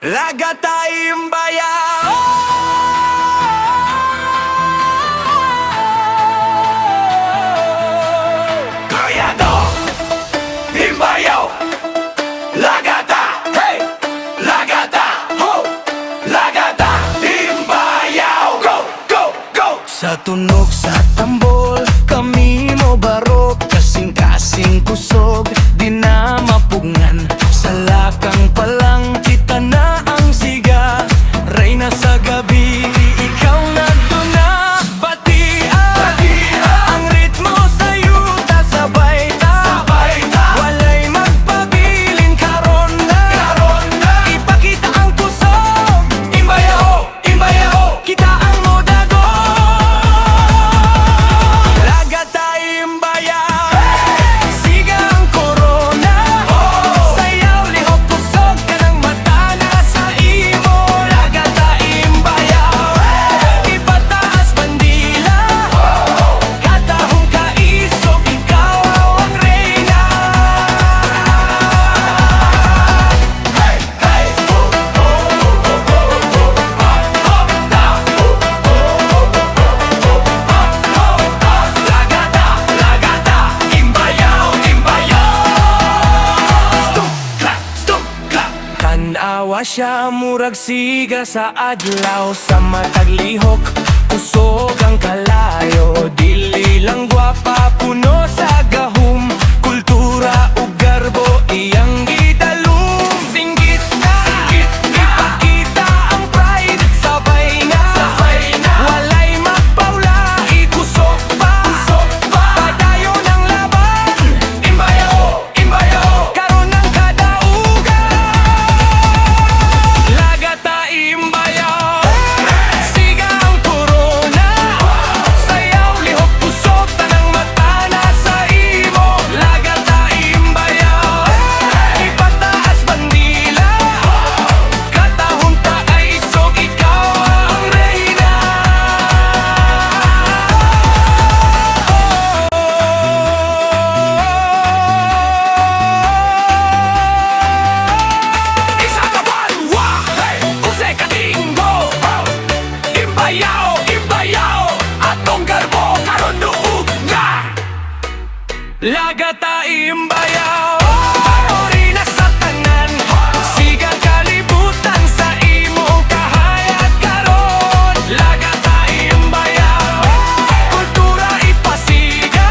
Lagata imbayao. Kayado imbayao. Lagata, hey, lagata, ho, lagata imbayao. Go, go, go. Sa tunog sa tambol, kami mo barok, kasing-kasing kusog, di na mapungan. Sa lakang palang kita na ang siga, reyna sa gabi, ikaw na doon na batian. Ang ritmo sa yuta sabay ta, walay magpabilin karon na. Ipakita ang kusog, imbayao, imbayao, kita ang modago. Lagata imbayao, siga ang korona. Sayaw lihok kusog ka ng mata na sa imo. Lagata imbayao, ipataas bandila. Katahong kaisog, ikaw ang reyna. Hey, hey, Lagata, lagata, imbayao, imbayao. Stump, clap, stump, clap. Tanawa siya, murag siga sa adlaw. Sa matag lihok, kusog ang kalayo. Dili lang gwapa, puno sa gahum. Kultura ug garbo, iyang gidalum. Singgit na, ipakita ang pride. Sabay na, walay magpaula. Ikusog pa, padayon ang laban. Imbayao, imbayao, karon ang kadaugan. Lagata imbayao, siga ang korona. Sayaw lihok kusog, tanang mata na sa imo. Lagata imbayao, ipataas bandila. Katahong kaisog, ikaw ang reyna. Isa ka balwa, usay ka tinggo. Imbayao, imbayao, atong garbo karon duog nga. Lagata imbayao, ori na sa tanan. Sigang kalibutan sa imong kahayag karon. Lagata imbayao, kultura ipasiga.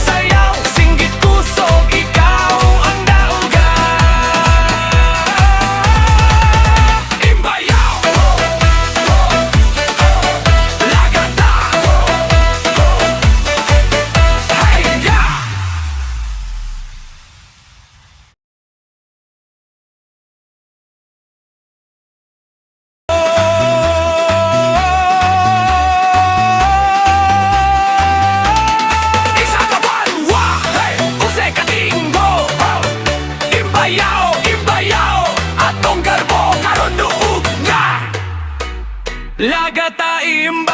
Sayaw, singgit kusog, ikaw ang daugan. Imbayao, lagata, hey, yeah. Isa ka balwa, usay ka tinggo. Imbayao, imbayao, atong garbo karon duog nga. Lagata imbayao.